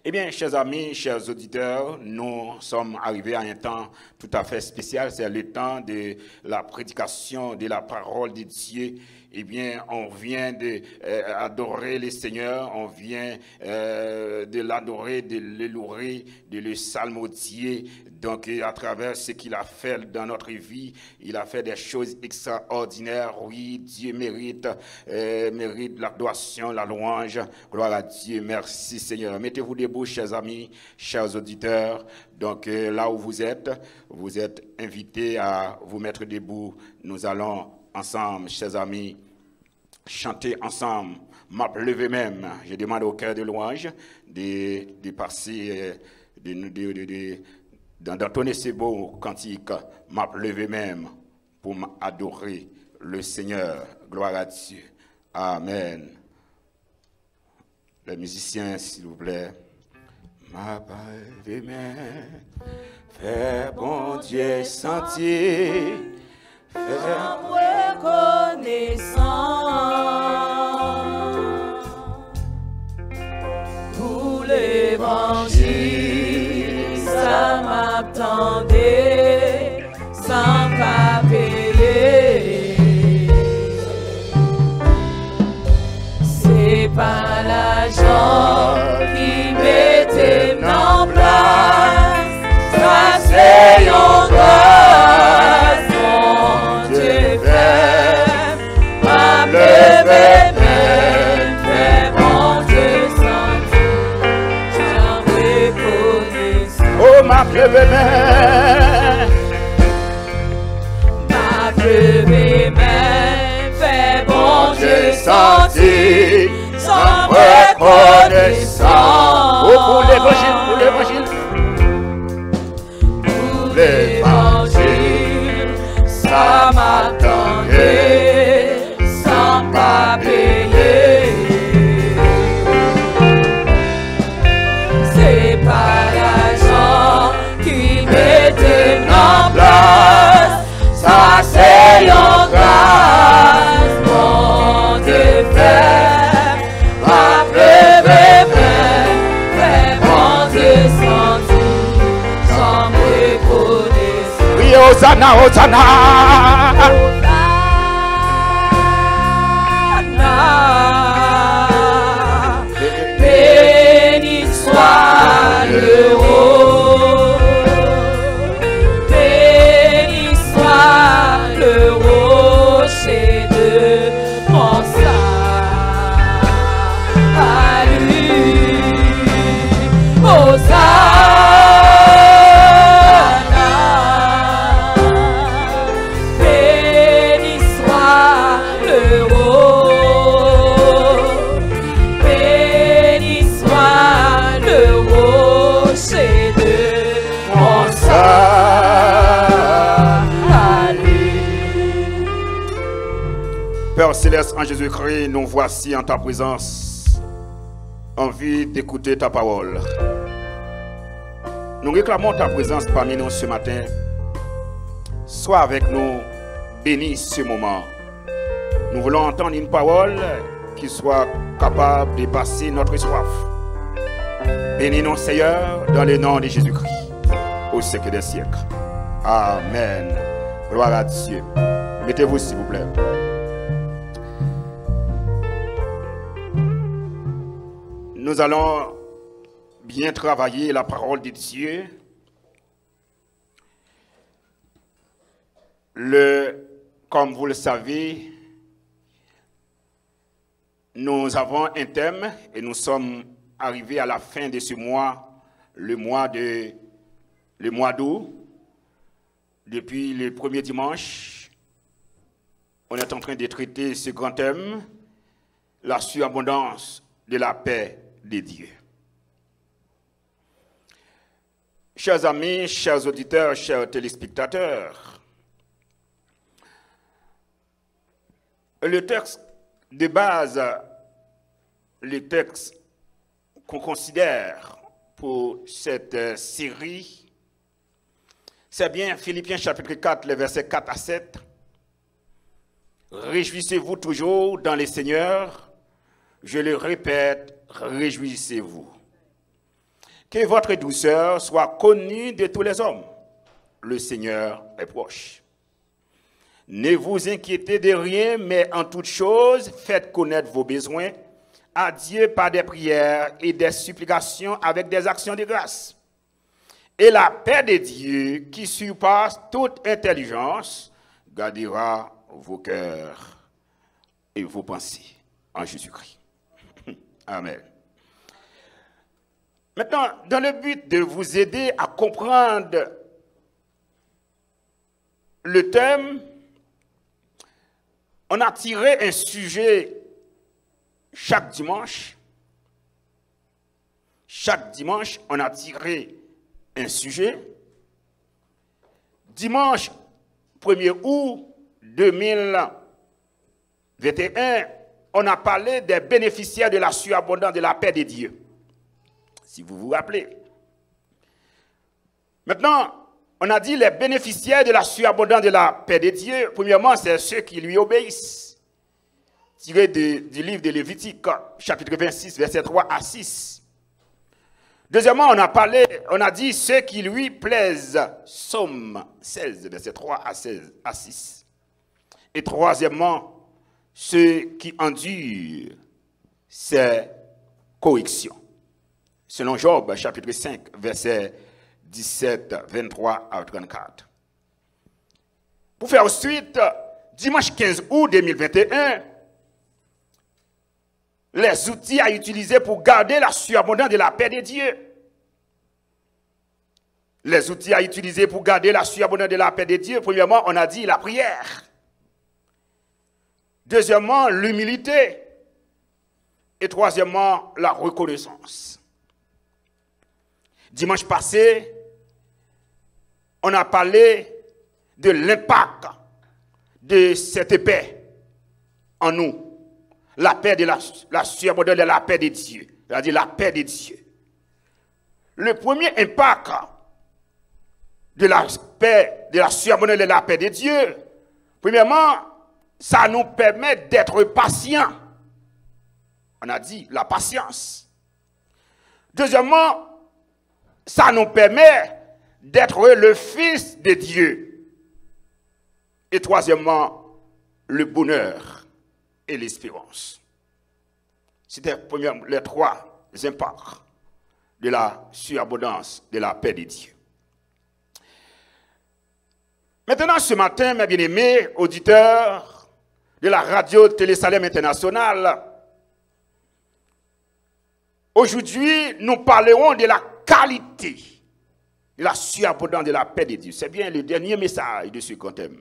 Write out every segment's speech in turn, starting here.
Eh bien, chers amis, chers auditeurs, nous sommes arrivés à un temps tout à fait spécial. C'est le temps de la prédication de la parole de Dieu. Eh bien, on vient d'adorer le Seigneur, on vient de l'adorer, de le louer, de le psalmodier. Donc, à travers ce qu'il a fait dans notre vie, il a fait des choses extraordinaires. Oui, Dieu mérite l'adoration, la louange. Gloire à Dieu. Merci, Seigneur. Mettez-vous debout, chers amis, chers auditeurs. Donc, là où vous êtes invités à vous mettre debout. Nous allons ensemble, chers amis, chanter ensemble. M'appelez même. Je demande au cœur de louange de passer, d'entonner ces beaux cantiques. M'appelez même pour adorer le Seigneur. Gloire à Dieu. Amen. Les musiciens, s'il vous plaît. M'appelez même. Fais bon Dieu sentir. J'en reconnaissant pour l'évangile, ça m'attendait sans pas payer. C'est pas l'argent qui mettait en place, ça c'est en grâce. M'appelez même, fais bon Dieu sentir, sans reconnaissant. Oh, pour l'évangile, pour l'évangile, ça m'attendait, sans pas payer. C'est pas l'argent qui mettait en place, ça c'est en grâce, mon Dieu fait, m'appelez fais bon Dieu sentir, sans me reconnaître. Oui, Hosanna, Hosanna. Béni soit le roi, béni soit le rocher de mon salut. À lui, Hosanna. Béni soit le roi, béni soit le rocher de mon salut. Père Céleste, en Jésus-Christ, nous voici en ta présence, envie d'écouter ta parole. Nous réclamons ta présence parmi nous ce matin. Sois avec nous, bénis ce moment. Nous voulons entendre une parole qui soit capable de passer notre soif. Bénis-nous, Seigneur, dans le nom de Jésus-Christ, au siècle des siècles. Amen. Gloire à Dieu. Mettez-vous, s'il vous plaît. Nous allons bien travailler la parole de Dieu. Comme vous le savez, nous avons un thème et nous sommes arrivés à la fin de ce mois, le mois d'août. Depuis le premier dimanche, on est en train de traiter ce grand thème, la surabondance de la paix de Dieu. Chers amis, chers auditeurs, chers téléspectateurs, le texte de base, le texte qu'on considère pour cette série, c'est bien Philippiens chapitre 4, les versets 4 à 7. Réjouissez-vous toujours dans le Seigneur. Je le répète, réjouissez-vous. Que votre douceur soit connue de tous les hommes. Le Seigneur est proche. Ne vous inquiétez de rien, mais en toute chose, faites connaître vos besoins à Dieu par des prières et des supplications avec des actions de grâce. Et la paix de Dieu, qui surpasse toute intelligence, gardera vos cœurs et vos pensées en Jésus-Christ. Amen. Maintenant, dans le but de vous aider à comprendre le thème, on a tiré un sujet chaque dimanche. Chaque dimanche, on a tiré un sujet. Dimanche 1er août 2021, on a parlé des bénéficiaires de la surabondance de la paix de Dieu. Si vous vous rappelez. Maintenant, on a dit les bénéficiaires de la surabondance de la paix de Dieu. Premièrement, c'est ceux qui lui obéissent. Tiré du livre de Lévitique, chapitre 26, versets 3 à 6. Deuxièmement, on a dit ceux qui lui plaisent. Somme 16, versets 3 à 6. Et troisièmement, ceux qui endurent ses corrections. Selon Job, chapitre 5, versets 17, 23 à 34. Pour faire suite, dimanche 15 août 2021, les outils à utiliser pour garder la surabondance de la paix de Dieu. Les outils à utiliser pour garder la surabondance de la paix de Dieu, premièrement, on a dit la prière. Deuxièmement, l'humilité. Et troisièmement, la reconnaissance. Dimanche passé, on a parlé de l'impact de cette paix en nous. La paix de la surabondance de la paix de Dieu. C'est-à-dire la paix de Dieu. Le premier impact de la paix, de la surabondance de la paix de Dieu, premièrement, ça nous permet d'être patients. On a dit la patience. Deuxièmement, ça nous permet d'être le Fils de Dieu. Et troisièmement, le bonheur et l'espérance. C'était les trois impacts de la surabondance de la paix de Dieu. Maintenant, ce matin, mes bien-aimés auditeurs de la radio Télé Salem International, aujourd'hui, nous parlerons de la qualité de la surabondance de la paix de Dieu. C'est bien le dernier message de ce qu'on aime.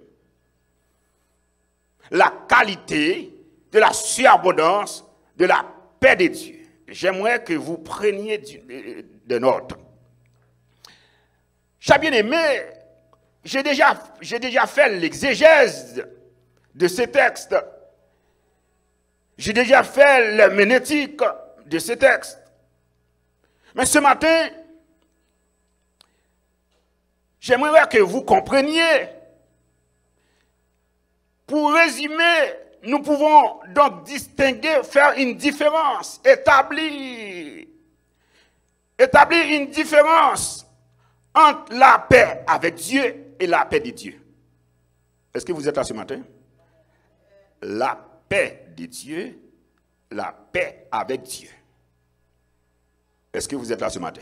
La qualité de la surabondance de la paix de Dieu. J'aimerais que vous preniez de notes. Chers bien-aimés, j'ai déjà fait l'exégèse de ce texte. J'ai déjà fait l'herméneutique de ce texte. Mais ce matin, j'aimerais que vous compreniez. Pour résumer, nous pouvons donc distinguer, faire une différence, établir une différence entre la paix avec Dieu et la paix de Dieu. Est-ce que vous êtes là ce matin? La paix de Dieu, la paix avec Dieu. Est-ce que vous êtes là ce matin?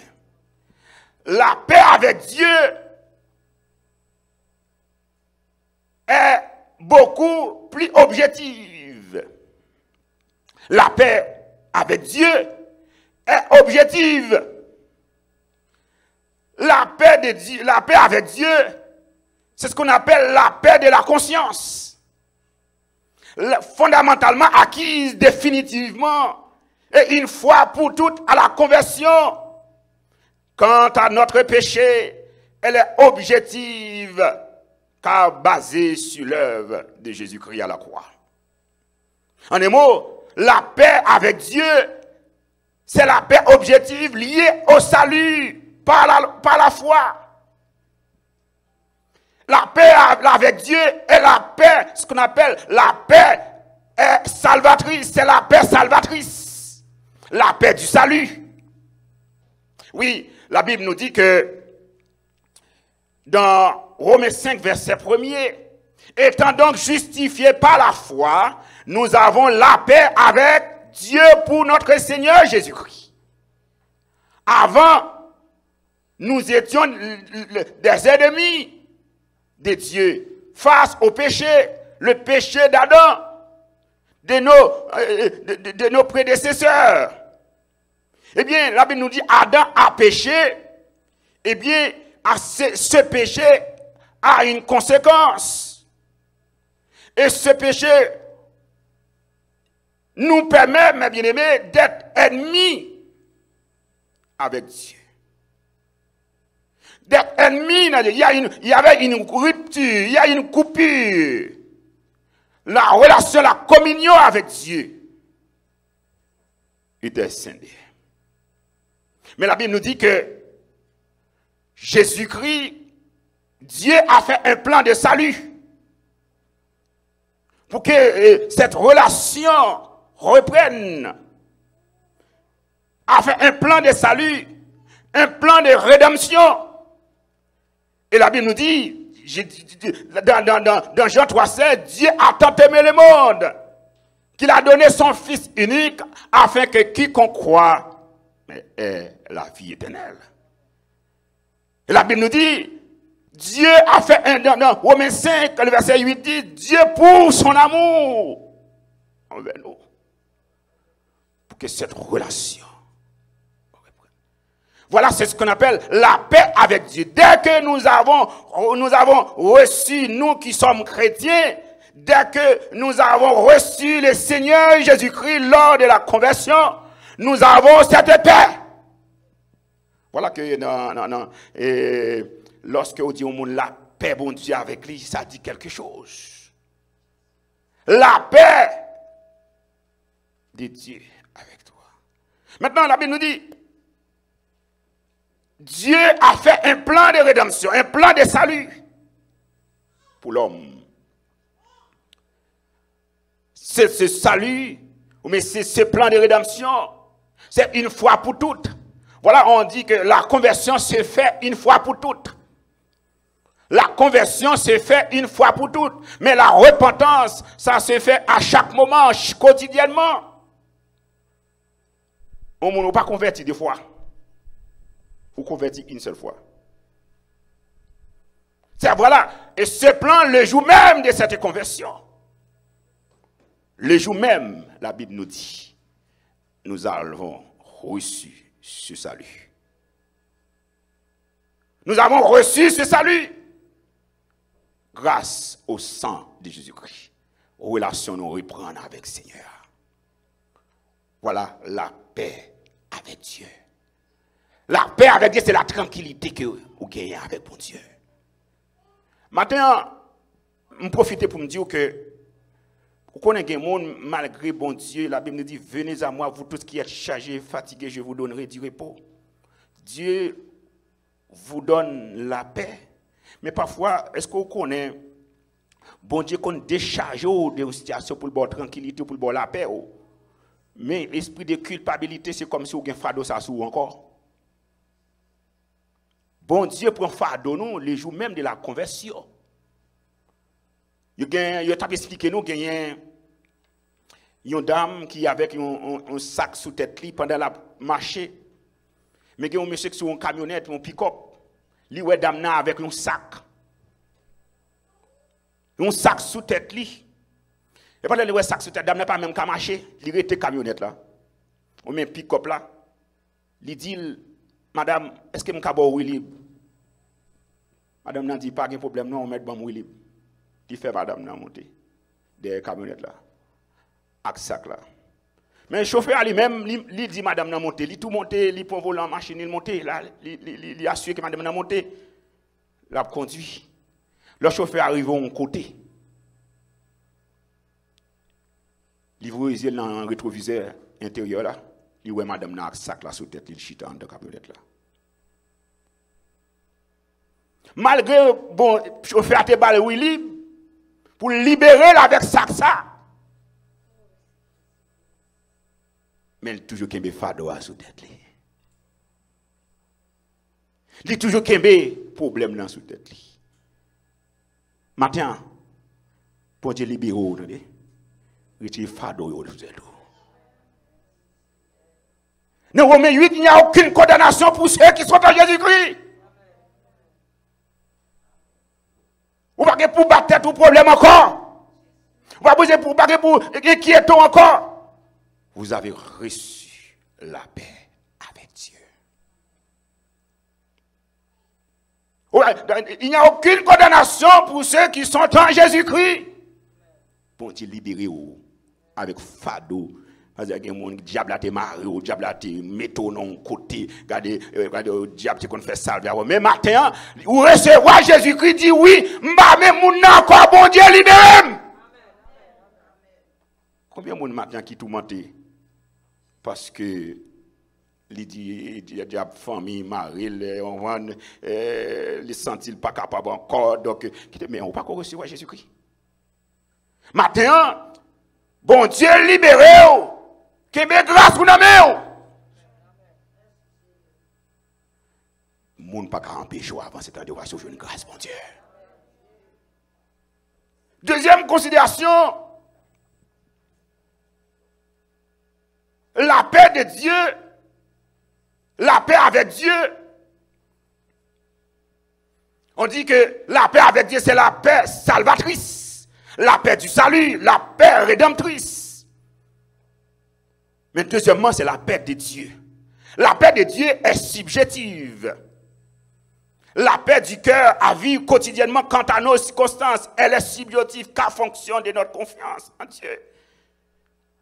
La paix avec Dieu est beaucoup plus objective. La paix avec Dieu est objective. La paix de Dieu, la paix avec Dieu, c'est ce qu'on appelle la paix de la conscience. Fondamentalement acquise définitivement et une fois pour toutes à la conversion. Quant à notre péché, elle est objective car basée sur l'œuvre de Jésus-Christ à la croix. En un mot, la paix avec Dieu, c'est la paix objective liée au salut par la foi. La paix avec Dieu est la paix, ce qu'on appelle la paix salvatrice, c'est la paix salvatrice. La paix du salut. Oui, la Bible nous dit que dans Romains 5, verset 1er, étant donc justifiés par la foi, nous avons la paix avec Dieu pour notre Seigneur Jésus-Christ. Avant, nous étions des ennemis de Dieu face au péché, le péché d'Adam, de nos prédécesseurs. Eh bien, la Bible nous dit Adam a péché. Eh bien, ce péché a une conséquence. Et ce péché nous permet, mes bien-aimés, d'être ennemis avec Dieu. D'être ennemis, il y avait une rupture, il y a une coupure. La relation, la communion avec Dieu était scindée. Mais la Bible nous dit que Jésus-Christ, Dieu a fait un plan de salut pour que cette relation reprenne. A fait un plan de salut, un plan de rédemption. Et la Bible nous dit, dans Jean 3,16, Dieu a tant aimé le monde qu'il a donné son Fils unique afin que quiconque croit ait la vie éternelle. Et la Bible nous dit, Dieu a fait dans Romains 5, le verset 8 dit, Dieu pour son amour envers nous. Pour que cette relation. Voilà, c'est ce qu'on appelle la paix avec Dieu. Dès que nous avons reçu, nous qui sommes chrétiens, dès que nous avons reçu le Seigneur Jésus-Christ lors de la conversion, nous avons cette paix. Voilà que lorsque on dit au monde la paix, bon Dieu, avec lui, ça dit quelque chose. La paix de Dieu avec toi. Maintenant, la Bible nous dit, Dieu a fait un plan de rédemption, un plan de salut pour l'homme. C'est ce salut, mais c'est ce plan de rédemption, c'est une fois pour toutes. Voilà, on dit que la conversion se fait une fois pour toutes. La conversion se fait une fois pour toutes. Mais la repentance, ça se fait à chaque moment, quotidiennement. On ne peut pas convertir deux fois. Vous convertir une seule fois. C'est voilà. Et ce plan, le jour même de cette conversion, le jour même, la Bible nous dit, nous avons reçu ce salut. Nous avons reçu ce salut grâce au sang de Jésus-Christ. Relation nous reprendre avec le Seigneur. Voilà la paix avec Dieu. La paix avec Dieu, c'est la tranquillité que vous gagnez avec mon Dieu. Maintenant, je profite pour me dire que vous connaissez un monde malgré bon Dieu. La Bible nous dit, venez à moi, vous tous qui êtes chargés, fatigués, je vous donnerai du repos. Dieu vous donne la paix. Mais parfois, est-ce que vous connaissez, bon Dieu qu'on décharge de une situation pour le tranquillité, pour la paix. Mais l'esprit de culpabilité, c'est comme si vous avez un fardeau ça sous encore. Bon Dieu prend fardeau nous les jours même de la conversion. Il t'a expliqué nous qu'il y a une dame qui avec un sac sous tête pendant la marché. Mais il y a un monsieur qui sur une camionnette, un pick-up. Lui ouais dame avec un sac. Un sac sous tête lui. Et pendant le sac sous tête dame n'a pas même qu'à marcher, il était camionnette là. On met un pick-up là. Il dit madame, est-ce que je peux avoir libre? Madame n'a dit pas de problème, non, on met bon libre. Il fait madame n'a monter des camionnettes là. Avec sac là. Mais le chauffeur lui-même, il dit madame n'a monter, il tout monter, il prend volant machine, il monter là, il assure que madame n'a monter. Il a conduit. Le chauffeur arrive au côté. Il voit les yeux dans un rétroviseur intérieur là. Il voit madame n'a sac là sous tête, il chute en de camionnette là. Malgré bon chauffeur te balle Willy pour libérer avec sac ça. Mais il toujours qu'il me fardeau sous tête. Il est toujours qu'un problème dans sous tête. Matin, pour Dieu libérer, attendez, retire fardeau de tout. Dans Romains 8, il n'y a aucune condamnation pour ceux qui sont en Jésus-Christ. Vous n'avez pas pour battre tout problème encore. Vous n'avez pas pour battre pour inquiéter encore. Vous avez reçu la paix avec Dieu. Il n'y a aucune condamnation pour ceux qui sont en Jésus-Christ. Pour te libérer avec fardeau. Parce que le diable a été marré, le diable a été métaux non côté. Regardez, le diable qui fait salver. Mais matin, vous recevez Jésus-Christ dit oui, m'a même mon encore bon Dieu libéré. Combien de monde matin qui tout menté? Parce que il dit diable famille mari on vend les sentit pas capable encore donc mais on pas recevoir Jésus-Christ. Matin, bon Dieu libéré. Que mes grâces vous n'avez. Moun pas qu'à empêcher avant cette adoration, je une grâce, mon Dieu. Deuxième considération, la paix de Dieu, la paix avec Dieu. On dit que la paix avec Dieu, c'est la paix salvatrice, la paix du salut, la paix rédemptrice. Mais deuxièmement, c'est la paix de Dieu. La paix de Dieu est subjective. La paix du cœur à vivre quotidiennement quant à nos circonstances, elle est subjective qu'à fonction de notre confiance en Dieu.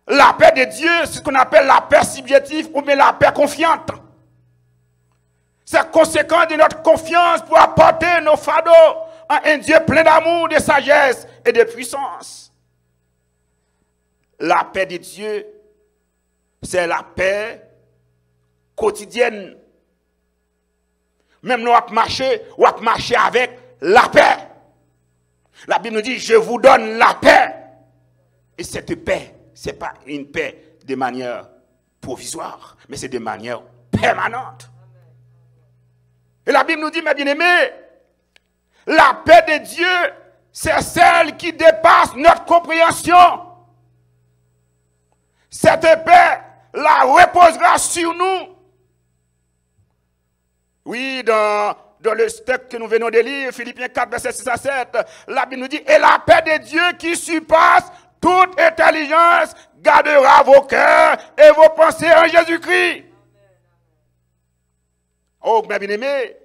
La paix de Dieu, c'est ce qu'on appelle la paix subjective ou bien la paix confiante. C'est conséquent de notre confiance pour apporter nos fardeaux à un Dieu plein d'amour, de sagesse et de puissance. La paix de Dieu, c'est la paix quotidienne. Même nous, on marcher avec la paix. La Bible nous dit, je vous donne la paix. Et cette paix, ce n'est pas une paix de manière provisoire, mais c'est de manière permanente. Et la Bible nous dit, mes bien-aimés, la paix de Dieu, c'est celle qui dépasse notre compréhension. Cette paix la reposera sur nous. Oui, dans le texte que nous venons de lire, Philippiens 4, verset 6 à 7, la Bible nous dit, et la paix de Dieu qui surpasse toute intelligence gardera vos cœurs et vos pensées en Jésus-Christ. Oh, mes bien-aimés,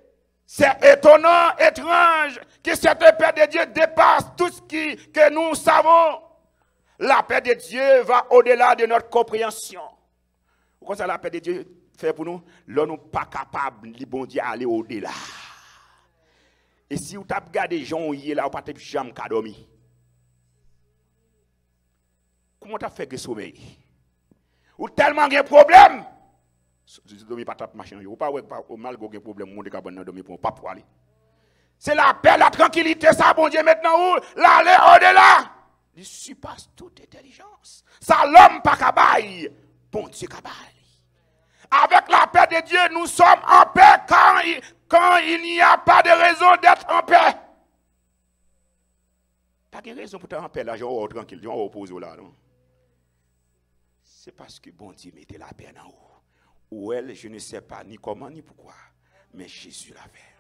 c'est étonnant, étrange, que cette paix de Dieu dépasse tout ce que nous savons. La paix de Dieu va au-delà de notre compréhension. Pourquoi ça la paix de Dieu fait pour nous? Là, nous ne sommes pas capables, de bon Dieu, aller au-delà. Et si vous avez regardé les gens hier, là, vous n'avez pas jamais dormir. Comment tu as fait que sommeil? Ou tellement de problèmes? Je ne dormis pas ta machine. Ou pas mal de problèmes, vous ne dormir pas pour aller. C'est la paix, la tranquillité, ça, bon Dieu, maintenant, où l'aller au-delà. Il surpasse toute intelligence. Ça, l'homme pas cabaye, bon Dieu cabaye. Avec la paix de Dieu, nous sommes en paix quand il n'y a pas de raison d'être en paix. Pas de raison pour être en paix, là, genre, tranquille, genre, opposé là, non? C'est parce que bon Dieu mettait la paix en haut. Ou elle, je ne sais pas ni comment ni pourquoi, mais Jésus l'avait.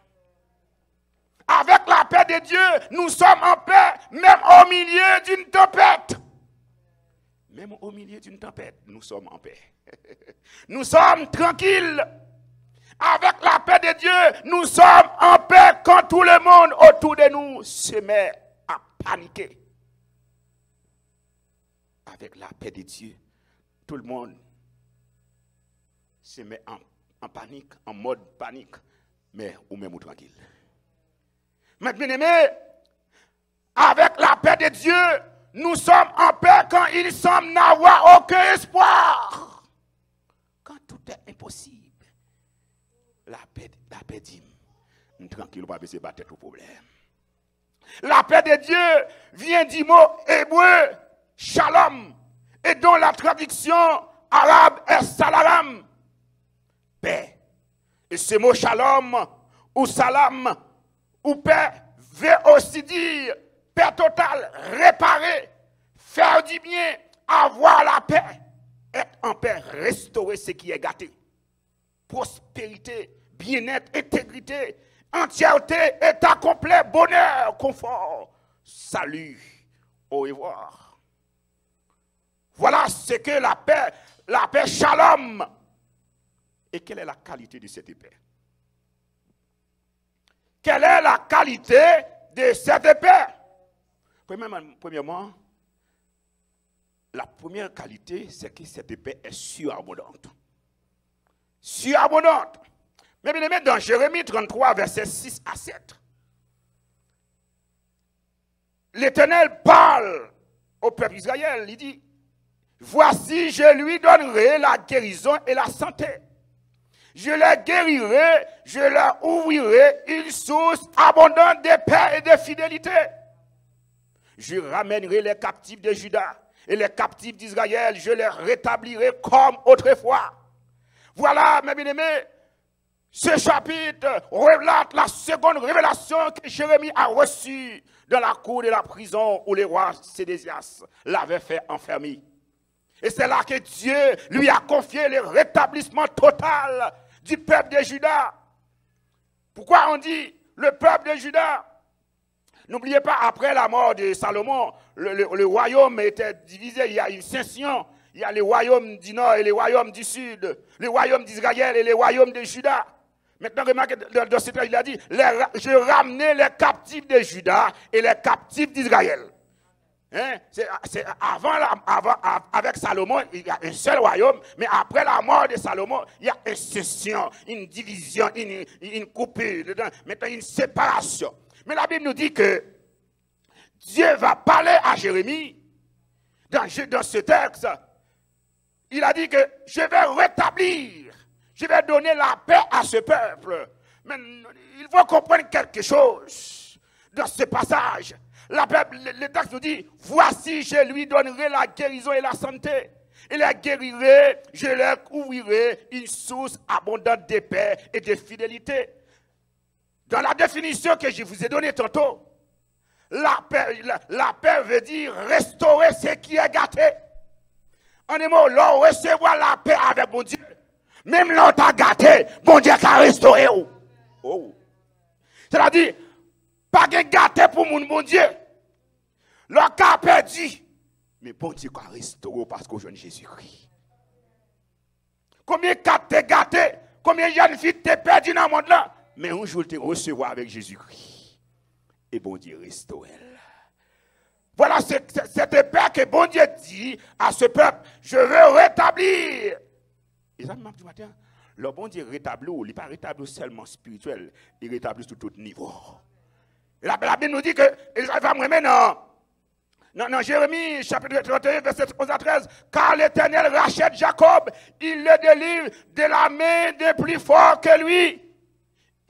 Avec la paix de Dieu, nous sommes en paix, même au milieu d'une tempête. Même au milieu d'une tempête, nous sommes en paix. Nous sommes tranquilles. Avec la paix de Dieu, nous sommes en paix quand tout le monde autour de nous se met à paniquer. Avec la paix de Dieu, tout le monde se met en panique, en mode panique, mais ou même tranquille. Mais bien aimé, avec la paix de Dieu, nous sommes en paix quand il semble n'avoir aucun espoir. Quand tout est impossible, la paix dit, nous tranquille, on va se battre tout problème. La paix de Dieu vient du mot hébreu, shalom, et dont la traduction arabe est salalam, paix. Et ce mot shalom, ou salam, ou paix, veut aussi dire paix totale, réparer, faire du bien, avoir la paix, être en paix, restaurer ce qui est gâté. Prospérité, bien-être, intégrité, entièreté, état complet, bonheur, confort, salut, au revoir. Voilà ce que la paix shalom. Et quelle est la qualité de cette paix? Quelle est la qualité de cette paix? Premièrement, la première qualité, c'est que cette paix est surabondante. Surabondante. Mais bien aimé, dans Jérémie 33, versets 6 à 7, l'Éternel parle au peuple d'Israël. Il dit, voici, je lui donnerai la guérison et la santé. Je les guérirai, je leur ouvrirai une source abondante de paix et de fidélité. Je ramènerai les captifs de Juda et les captifs d'Israël, je les rétablirai comme autrefois. Voilà, mes bien-aimés, ce chapitre relate la seconde révélation que Jérémie a reçue dans la cour de la prison où le roi Sédécias l'avait fait enfermer. Et c'est là que Dieu lui a confié le rétablissement total du peuple de Juda. Pourquoi on dit le peuple de Juda? N'oubliez pas, après la mort de Salomon, le royaume était divisé, il y a une scission. Il y a les royaumes du nord et les royaumes du sud, les royaumes d'Israël et les royaumes de Juda. Maintenant, remarquez, dans ce temps, il a dit, je ramenais les captifs de Juda et les captifs d'Israël. Hein? Avec Salomon, il y a un seul royaume, mais après la mort de Salomon, il y a une scission, une division, une coupure, maintenant une séparation. Mais la Bible nous dit que Dieu va parler à Jérémie dans ce texte. Il a dit que je vais rétablir, je vais donner la paix à ce peuple. Mais il faut comprendre quelque chose dans ce passage. Le texte nous dit, voici, je lui donnerai la guérison et la santé. Il les guérirai, je leur ouvrirai une source abondante de paix et de fidélité. Dans la définition que je vous ai donnée tantôt, la paix veut dire restaurer ce qui est gâté. En des mots, l'on recevoir la paix avec mon Dieu. Même l'on t'a gâté, bon Dieu a restauré. Oh. C'est-à-dire, pas de gâté pour mon bon Dieu. L'on a perdu. Mais bon Dieu a restauré parce qu'au jeune Jésus-Christ. Combien de t'es gâté, combien de jeunes filles t'es perdu dans le monde là. Mais un jour, tu recevoir avec Jésus-Christ. Et bon Dieu restaure. Voilà cette paix que bon Dieu dit à ce peuple, je veux rétablir. Et ça, du matin, le bon Dieu rétablit, il n'est pas rétabli seulement spirituel, il rétablit sur tout niveau. Et la Bible nous dit que, il va me remettre dans Jérémie, chapitre 31, verset 11 à 13, car l'Éternel rachète Jacob, il le délivre de la main des plus forts que lui.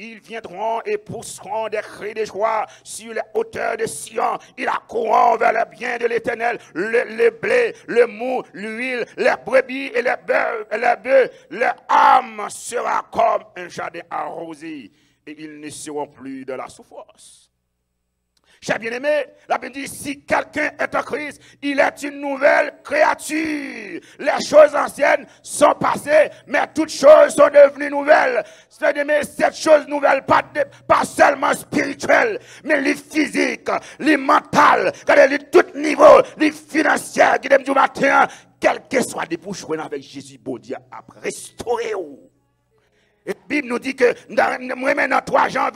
Ils viendront et pousseront des cris de joie sur les hauteurs de Sion. Ils accourront vers le bien de l'Éternel, le blé, le mou, l'huile, les brebis et les bœufs. Leur âme sera comme un jardin arrosé et ils ne seront plus de la souffrance. Chers bien-aimés, la Bible dit, si quelqu'un est en Christ, il est une nouvelle créature. Les choses anciennes sont passées, mais toutes choses sont devenues nouvelles. C'est-à-dire, cette chose nouvelle, pas seulement spirituelle, mais les physiques, les mentales, les tout niveau, les financières, qui du matin, quel que soit des bouches avec Jésus, bon Dieu a restauré. Et la Bible nous dit que, dans 3 Jean,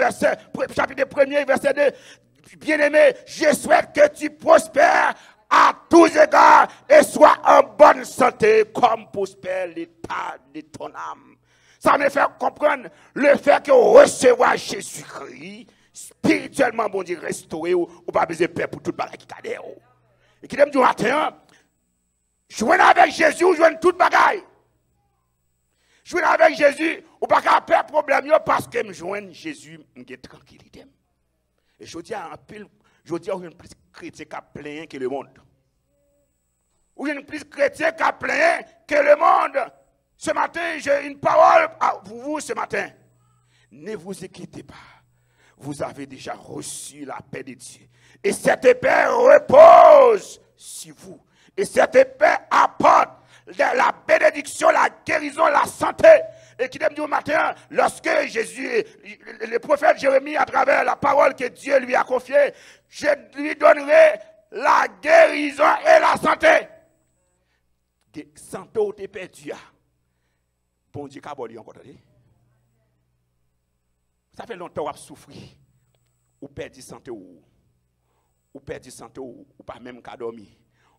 chapitre 1er, verset 2, bien-aimé, je souhaite que tu prospères à tous égards et sois en bonne santé comme prospère l'état de ton âme. Ça me fait comprendre le fait que recevoir Jésus-Christ, spirituellement, bon Dieu, restauré, ou pas besoin de paix pour toute bagaille qui t'a dit. Et qui du matin, jouer avec Jésus, ou jouer toute bagaille. Jouer avec Jésus, ou pas qu'à perdre problème parce que me joindre Jésus, me tranquillité. Et je dis à un pile, je dis à un plus chrétien qui a plein que le monde. Ou un plus chrétien qui a plein que le monde. Ce matin, j'ai une parole pour vous ce matin. ne vous inquiétez pas. Vous avez déjà reçu la paix de Dieu. Et cette paix repose sur vous. Et cette paix apporte la bénédiction, la guérison, la santé. Et qui dit au matin, lorsque Jésus, le prophète Jérémie, à travers la parole que Dieu lui a confiée, je lui donnerai la guérison et la santé. Santé ou t'es perdu. Bon Dieu, qu'à lui encore. Ça fait longtemps qu'on a souffert. Ou perdu santé ou perdu santé ou pas même qu'à dormir.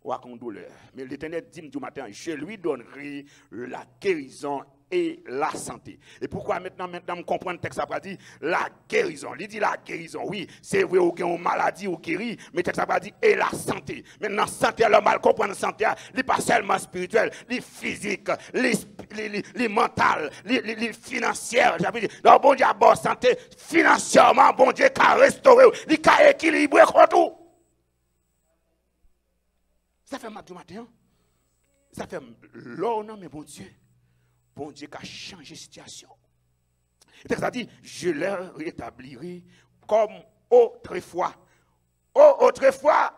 Ou à douleur. Mais l'Éternel dit du matin, je lui donnerai la guérison et la santé. Et pourquoi maintenant on comprend le texte ça dit la guérison. Il dit la guérison, oui, c'est vrai ou une maladie ou guéri, mais le texte ça dit et la santé. Maintenant santé, alors mal comprendre santé, il n'est pas seulement spirituel, il est physique, il est mental, il est financier. Donc bon Dieu a bonne santé, financièrement, bon Dieu a restauré, il a équilibré tout. Ça fait mal du matin. Ça fait l'honneur, mais bon Dieu. Bon Dieu qui a changé la situation. Et ça dit, je leur rétablirai comme autrefois. Autrefois,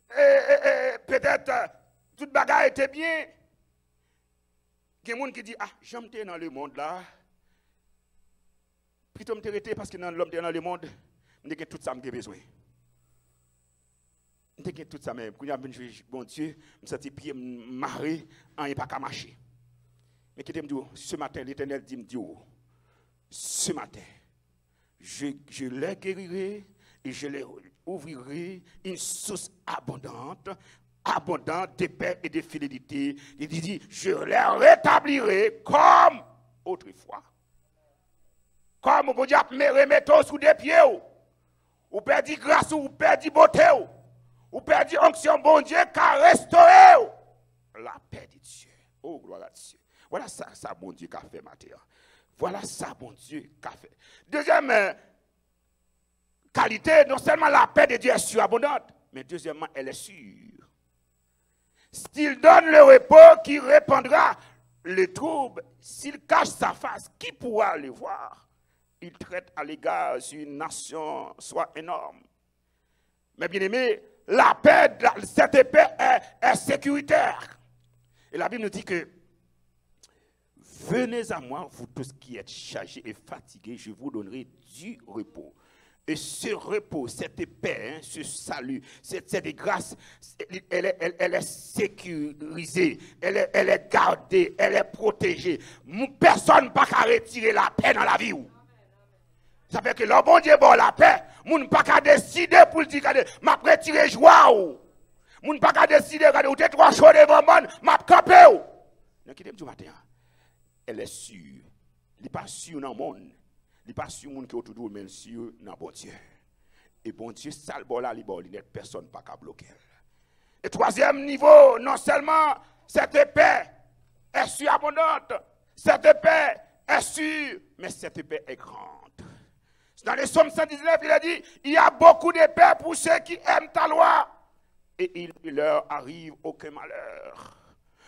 peut-être, toute bagarre était bien. Il y a des gens qui disent, ah, j'aime dans le monde là. Plutôt me arrêter parce que dans l'homme dans le monde, je dis tout ça me besoin. Je dis tout ça, mais quand je bon Dieu, je me sens pied marré, il n'y a pas qu'à marcher. Mais qui dit, ce matin, l'Éternel dit, ce matin, je les guérirai et je les ouvrirai une source abondante de paix et de fidélité. Il dit, je les rétablirai comme autrefois. Comme vous dites, me remettons sous des pieds, ou perdit grâce, ou perdit beauté, ou perdit onction, bon Dieu, qu'a restauré la paix de Dieu. Oh, gloire à Dieu. Voilà ça, bon Dieu, qu'a fait, Matthieu. Voilà ça, bon Dieu, qu'a fait. Deuxième qualité, non seulement la paix de Dieu est surabondante, mais deuxièmement, elle est sûre. S'il donne le repos qui répandra le trouble, s'il cache sa face, qui pourra le voir? Il traite à l'égard d'une nation soit énorme. Mais bien aimé, la paix, cette paix est sécuritaire. Et la Bible nous dit que venez à moi, vous tous qui êtes chargés et fatigués, je vous donnerai du repos. Et ce repos, cette paix, ce salut, cette grâce, elle est sécurisée, elle est gardée, elle est protégée. Personne n'a pas qu'à retirer la paix dans la vie. Ça fait que le bon Dieu bon la paix, moun pas qu'à décider pour dire que m'a retirer joie ou. Moun pas qu'à décider que ou t'es trois choses devant moi, m'a camper ou. Donc qui du matin. Elle est sûre. Elle n'est pas sûre dans le monde. Elle n'est pas sûre monde qui est autour de nous, mais sûre dans bon Dieu. Et bon Dieu, ça le bon là, il n'y a personne pas qu'à bloquer. Et troisième niveau, non seulement cette paix est surabondante, cette paix est sûre, mais cette paix est grande. Dans le psaume 119, il a dit, il y a beaucoup de paix pour ceux qui aiment ta loi. Et il leur arrive aucun malheur.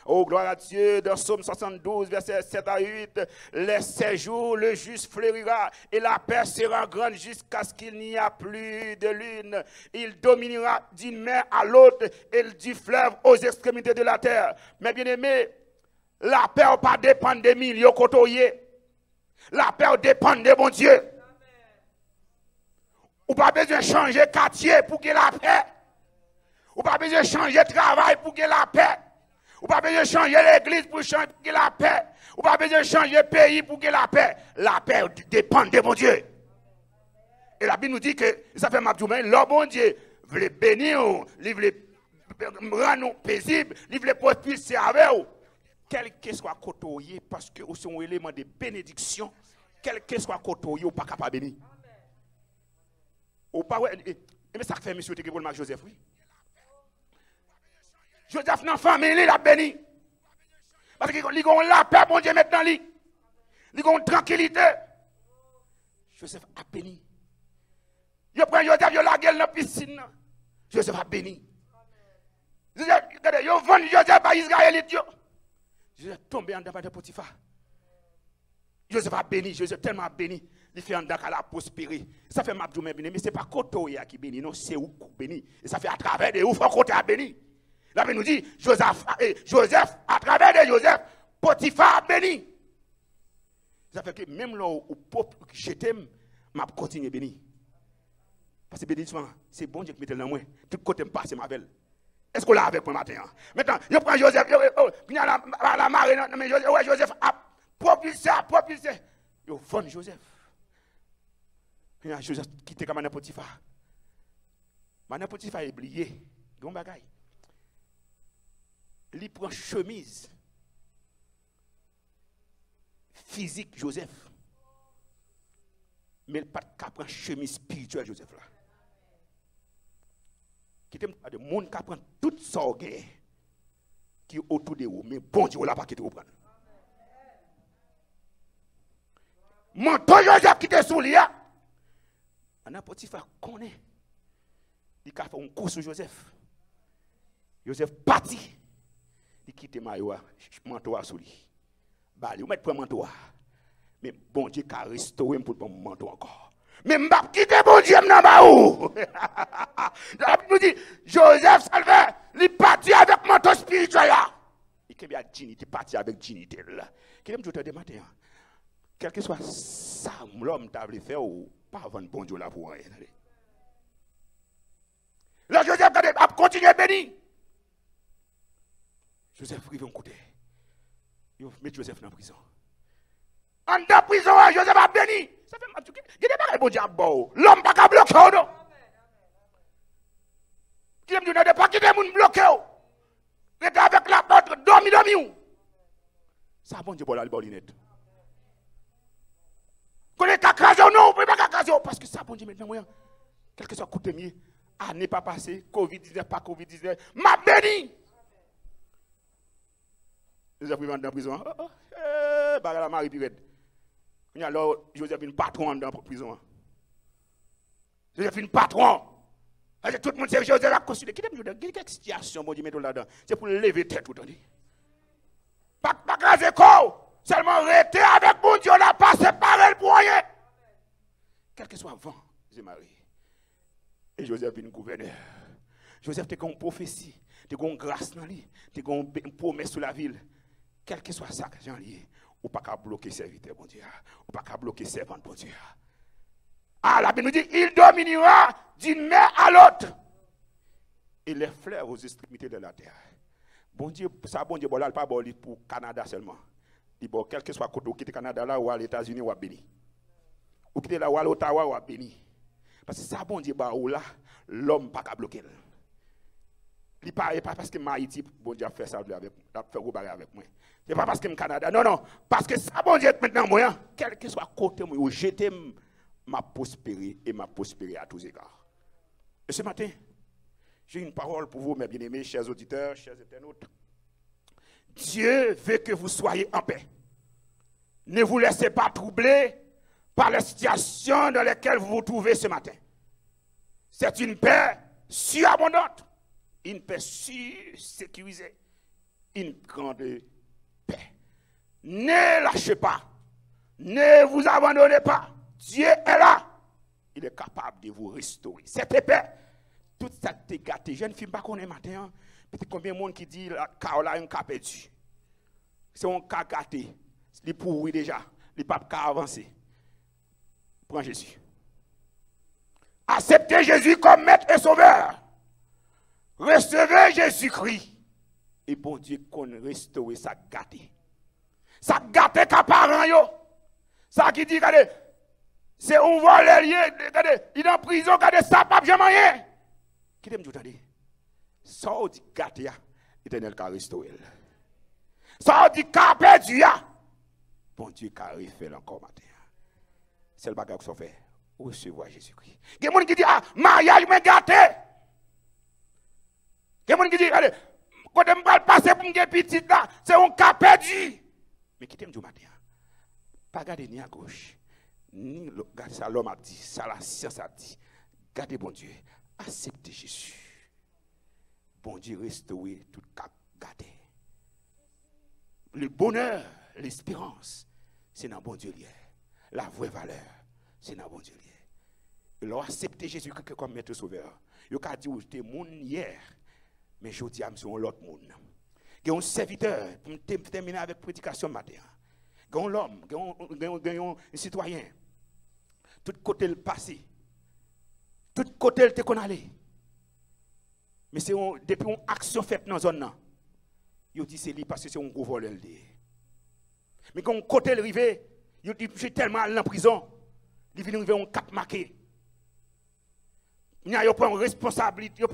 Oh, gloire à Dieu, dans psaume 72, versets 7 à 8, les séjours, le juste fleurira, et la paix sera grande jusqu'à ce qu'il n'y a plus de lune. Il dominera d'une mer à l'autre, et du fleuve aux extrémités de la terre. Mais bien aimé, la paix n'a pas dépend de millions côtoyés. La paix dépend de bon Dieu. Ou pas besoin de changer quartier pour qu'il y ait la paix. Ou pas besoin de changer de travail pour qu'il y ait la paix. Ou pas besoin de changer l'église pour qu'il y ait la paix. Ou pas besoin de changer le pays pour qu'il y ait la paix. La paix dépend de mon Dieu. Et la Bible nous dit que, ça fait ma domaine, le bon Dieu veut bénir, il veut rendre paisible, il veut propulser avec vous. Quel que soit côtoyé, parce que c'est un élément de bénédiction, quel que soit côtoyé, ou pas capable de bénir. Ou pas, mais ça fait monsieur pour le Joseph, oui. Joseph, dans la famille, il a béni. Parce qu'il a la paix, bon Dieu, maintenant, il a une tranquillité. Joseph a béni. Il prend Joseph, il a la gueule dans la piscine. Joseph a béni. Regardez, il vend Joseph à Israël. Joseph est tombé en devant de Potiphar. Joseph a béni, Joseph tellement béni. Il fait un dak à la prospérer. Ça fait mabdou béni, mais ce n'est pas côté qui béni, non, c'est où béni. Et ça fait à travers des ouf, côté à béni. La Bible nous dit, Joseph, à travers de Joseph, Potiphar a béni. Ça fait que même là où je t'aime, m'a continué béni. Parce que bénissement, c'est bon Dieu qui met dans moi. Tout côté me passe ma belle. Est-ce qu'on l'a avec moi matin? Maintenant, je prends Joseph, il y a la marée, mais Joseph a propulsé. Il vend Joseph. Il y a Joseph qui était comme un Potiphar. Maintenant, Potiphar est oublié. Gon bagaille. Il prend chemise physique Joseph. Mais il pas de prendre chemise spirituelle Joseph là. Qui t'aime de monde qui prend toute sorgue qui est autour de vous, mais bon Dieu là pas qui te reprend. Manteau Joseph qui te soulié. Un Potiphar connaît. Il a fait un coup sur Joseph. Joseph parti. Il quitte maillot, manteau sous lui. Bah, il met pour manteau. Mais bon Dieu a restauré pour mon manteau encore. Mais je vais quitter bon Dieu dans ma ou. La Bible nous dit, Joseph Salvé, il est parti avec manteau spirituel là. Il est dignité, parti avec dignité là. Quel est le matin? Quel que soit ça, l'homme t'a voulu faire ou pas avant bon Dieu là pour rien. Là, Joseph a continué à bénir. Joseph arrive en côté. Il met Joseph dans la prison. En dans prison, Joseph a béni. Ça fait mal. Il n'y a pas de bon diable. L'homme n'a pas bloqué. Qui aime dire, ne pas quitter les gens bloqués. Il est avec la porte, dormi. Ça, bon Dieu, pour la bolinette. Qu'on est cacasé ou non, on ne peut pas cacasé. Parce que ça, bon Dieu, maintenant, quel que soit le coup de mieux, année pas passée, Covid-19, pas Covid-19, m'a béni. Joseph est dans la prison. La Marie Pirette. Alors, Joseph est un patron dans la prison. Joseph est un patron. Tout le monde sait que Joseph a consulté. Qui est quelle situation, bon Dieu, mettons là-dedans? C'est pour lever tête tout le temps. Pas craser corps. Seulement rester avec mon Dieu, là, pas séparer pour rien. Quel que soit avant, j'ai marié. Et Joseph est un gouverneur. Joseph était une prophétie, était une grâce dans lui, était une promesse sur la ville. Quel que soit ça, j'en lié, ou pas qu'à bloquer serviteur, bon Dieu, ou pas qu'à bloquer servant, bon Dieu. Ah, la Bible nous dit, il dominera d'une main à l'autre. Et les fleurs aux extrémités de la terre. Bon Dieu, ça, bon Dieu, bon là, pas bon pour Canada seulement. Il bon, quel que soit côté ou quitter Canada là, ou à les États-Unis, ou à béni. Ou quitter là, ou à l'Ottawa, ou à béni. Parce que ça, bon Dieu, bah, ou là, l'homme pas qu'à bloquer. Il pas parce que Haïti, bon Dieu, a fait ça avec moi. C'est pas parce que je suis Canada. Non. Parce que ça, bon Dieu, maintenant, moi, quel que soit côté, moi, j'étais ma prospérité et ma prospérité à tous égards. Et ce matin, j'ai une parole pour vous, mes bien-aimés, chers auditeurs, chers internautes. Dieu veut que vous soyez en paix. Ne vous laissez pas troubler par les situations dans lesquelles vous vous trouvez ce matin. C'est une paix surabondante. Une paix sécurisée, une grande paix. Ne lâchez pas, ne vous abandonnez pas. Dieu est là, il est capable de vous restaurer. Cette paix, toute cette gâtée. Je ne filme pas qu'on est matin. Peut-être combien de monde qui dit la Carola est un cas perdu. C'est un cas gâté. Il est pourri déjà, il n'est pas qu'à avancer. Prends Jésus. Acceptez Jésus comme maître et sauveur. Recevez Jésus-Christ. Et bon Dieu, qu'on restaure sa gâté. Sa gâté qu'à parent yo. Ça qui dit, regardez, c'est un voleur, regardez, il est en prison, regardez, ça pas jamais rien. Qui t'aime dire, ça dit gâté, l'éternel qu'a restauré. Ça dit qu'a perdu, bon Dieu qu'a refait encore matin. C'est le bagage qu'on fait. Recevoir Jésus-Christ. Il y a des gens qui disent, mariage mais gâté. Il y a des gens qui disent, allez, quand je vais passer pour me petit là, c'est un cas perdu. Mais qui t'aime du matin? Pas regarder ni à gauche, ni regarder ça, l'homme a dit, ça la science a dit. Gardez bon Dieu, acceptez Jésus. Bon Dieu, restaurer tout cas gardé. Le bonheur, l'espérance, c'est dans bon Dieu lié. La vraie valeur, c'est dans bon Dieu lié. Ils ont accepté Jésus-Christ comme maître sauveur. Ils ont dit, vous êtes moun hier, mais je dis, c'est l'autre monde. Il y a un serviteur, pour terminer avec la prédication matin. Il y a l'homme, il y a un citoyen. Tout côté le passé. Tout côté le qu'on allé. Mais c'est depuis une action faite dans la zone. Il dit c'est lui parce que c'est un gros voleur. Mais quand on côté le rivé, il dit j'ai tellement allé en prison. Il vient arriver un cap marqué. Il prend une responsabilité, il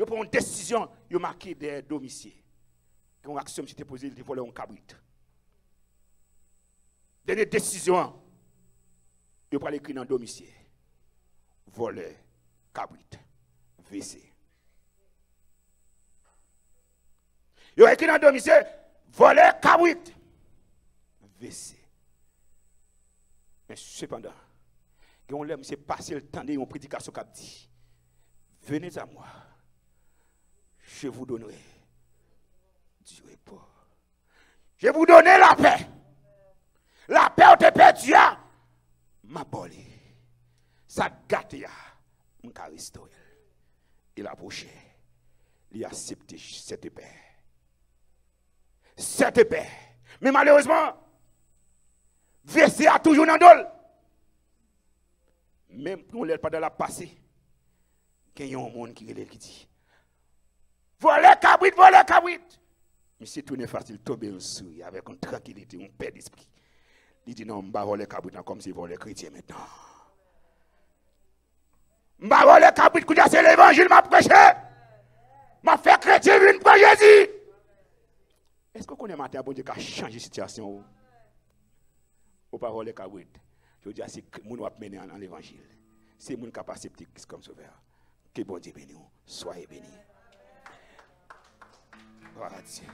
prend une décision, il marqué des domiciles. Quand une action s'était posée, il volait un cabrit. Dernière décision, il prend l'écrit dans le domicile. Voleur, cabrit, WC. Il a écrit dans le domicile, voleur, cabrit, WC. Mais cependant, quand on l'aime, c'est passer le temps de une prédication qui a dit, venez à moi, je vous donnerai du repos. Je vous donnerai la paix. La paix, on te perdu, ma bolée. Ça gâte, on va restaurer. Il a approché, il a accepté cette paix. Cette paix. Mais malheureusement, VC a toujours dans le dos. Même si on ne l'a pas dans la passée, il y a un monde qui dit volez cabrit, volez cabrit. Mais c'est tout facile, tomber en souris avec une tranquillité, une paix d'esprit. Il dit non, je ne vais pas voler cabrit comme si je volais chrétien maintenant. Je ne vais pas voler cabrit, c'est l'évangile m'a prêché. Je fait chrétien, une pour Jésus. Est-ce que vous connaissez matin, bon Dieu, qui a changé la situation? Ou pas voler cabrit? Je dis, c'est les gens qui ont mené en l'évangile. C'est les gens qui ont accepté Christ comme sauveur. Que bon Dieu bénisse. Soyez bénis. Gloire à Dieu.